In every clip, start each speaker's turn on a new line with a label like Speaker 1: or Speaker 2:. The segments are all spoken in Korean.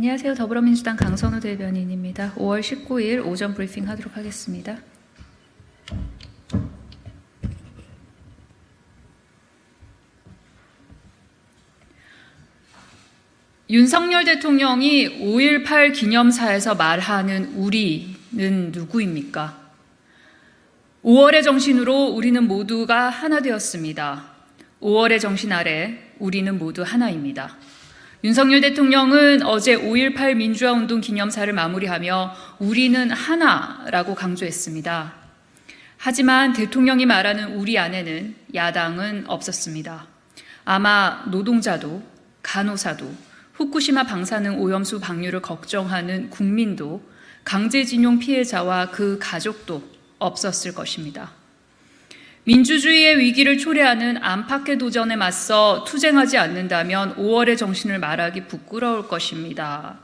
Speaker 1: 안녕하세요. 더불어민주당 강선우 대변인입니다. 5월 19일 오전 브리핑 하도록 하겠습니다. 윤석열 대통령이 5.18 기념사에서 말하는 우리는 누구입니까? 5월의 정신으로 우리는 모두가 하나 되었습니다. 5월의 정신 아래 우리는 모두 하나입니다. 윤석열 대통령은 어제 5.18 민주화운동 기념사를 마무리하며 우리는 하나라고 강조했습니다. 하지만 대통령이 말하는 우리 안에는 야당은 없었습니다. 아마 노동자도 간호사도 후쿠시마 방사능 오염수 방류를 걱정하는 국민도 강제징용 피해자와 그 가족도 없었을 것입니다. 민주주의의 위기를 초래하는 안팎의 도전에 맞서 투쟁하지 않는다면 5월의 정신을 말하기 부끄러울 것입니다.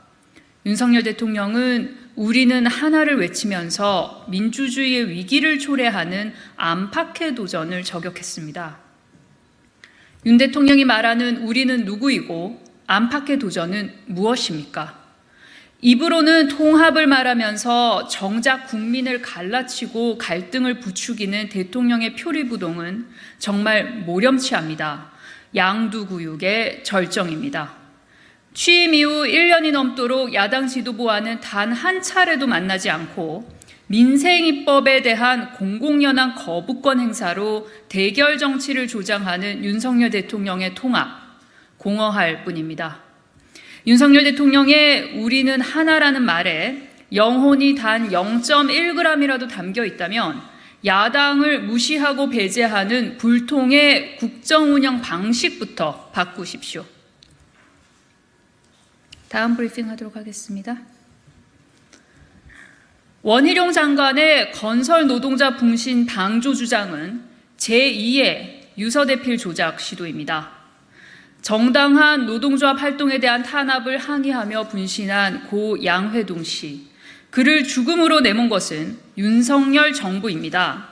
Speaker 1: 윤석열 대통령은 우리는 하나를 외치면서 민주주의의 위기를 초래하는 안팎의 도전을 저격했습니다. 윤 대통령이 말하는 우리는 누구이고 안팎의 도전은 무엇입니까? 입으로는 통합을 말하면서 정작 국민을 갈라치고 갈등을 부추기는 대통령의 표리부동은 정말 모렴치합니다. 양두구육의 절정입니다. 취임 이후 1년이 넘도록 야당 지도부와는 단 한 차례도 만나지 않고 민생입법에 대한 공공연한 거부권 행사로 대결 정치를 조장하는 윤석열 대통령의 통합, 공허할 뿐입니다. 윤석열 대통령의 우리는 하나라는 말에 영혼이 단 0.1g이라도 담겨 있다면 야당을 무시하고 배제하는 불통의 국정운영 방식부터 바꾸십시오. 다음 브리핑 하도록 하겠습니다. 원희룡 장관의 건설 노동자 분신 방조 주장은 제2의 유서대필 조작 시도입니다. 정당한 노동조합 활동에 대한 탄압을 항의하며 분신한 고 양회동 씨, 그를 죽음으로 내몬 것은 윤석열 정부입니다.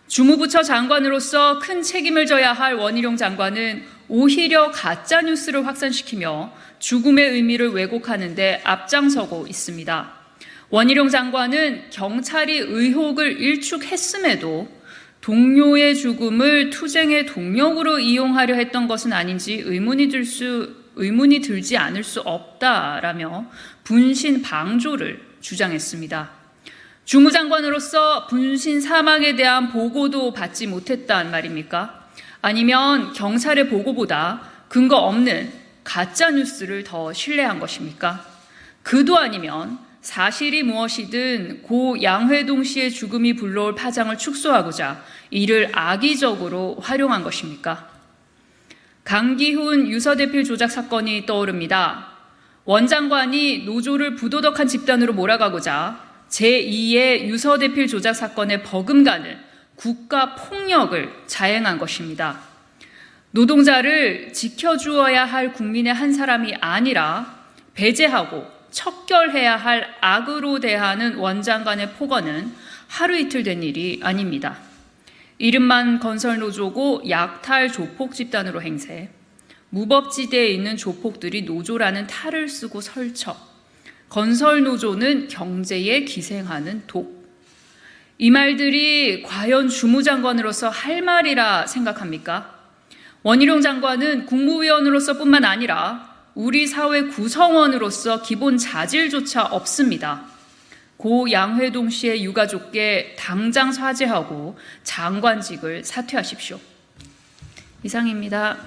Speaker 1: 주무부처 장관으로서 큰 책임을 져야 할 원희룡 장관은 오히려 가짜뉴스를 확산시키며 죽음의 의미를 왜곡하는 데 앞장서고 있습니다. 원희룡 장관은 경찰이 의혹을 일축했음에도 동료의 죽음을 투쟁의 동력으로 이용하려 했던 것은 아닌지 의문이 들지 않을 수 없다라며 분신 방조를 주장했습니다. 주무장관으로서 분신 사망에 대한 보고도 받지 못했단 말입니까? 아니면 경찰의 보고보다 근거 없는 가짜 뉴스를 더 신뢰한 것입니까? 그도 아니면 사실이 무엇이든 고 양회동 씨의 죽음이 불러올 파장을 축소하고자 이를 악의적으로 활용한 것입니까? 강기훈 유서대필 조작 사건이 떠오릅니다. 원 장관이 노조를 부도덕한 집단으로 몰아가고자 제2의 유서대필 조작 사건에 버금가는 국가 폭력을 자행한 것입니다. 노동자를 지켜주어야 할 국민의 한 사람이 아니라 배제하고 척결해야 할 악으로 대하는 원 장관의 폭언은 하루 이틀 된 일이 아닙니다. 이름만 건설노조고 약탈 조폭 집단으로 행세, 무법지대에 있는 조폭들이 노조라는 탈을 쓰고 설쳐, 건설노조는 경제에 기생하는 독. 이 말들이 과연 주무장관으로서 할 말이라 생각합니까? 원희룡 장관은 국무위원으로서 뿐만 아니라 우리 사회 구성원으로서 기본 자질조차 없습니다. 고 양회동 씨의 유가족께 당장 사죄하고 장관직을 사퇴하십시오. 이상입니다.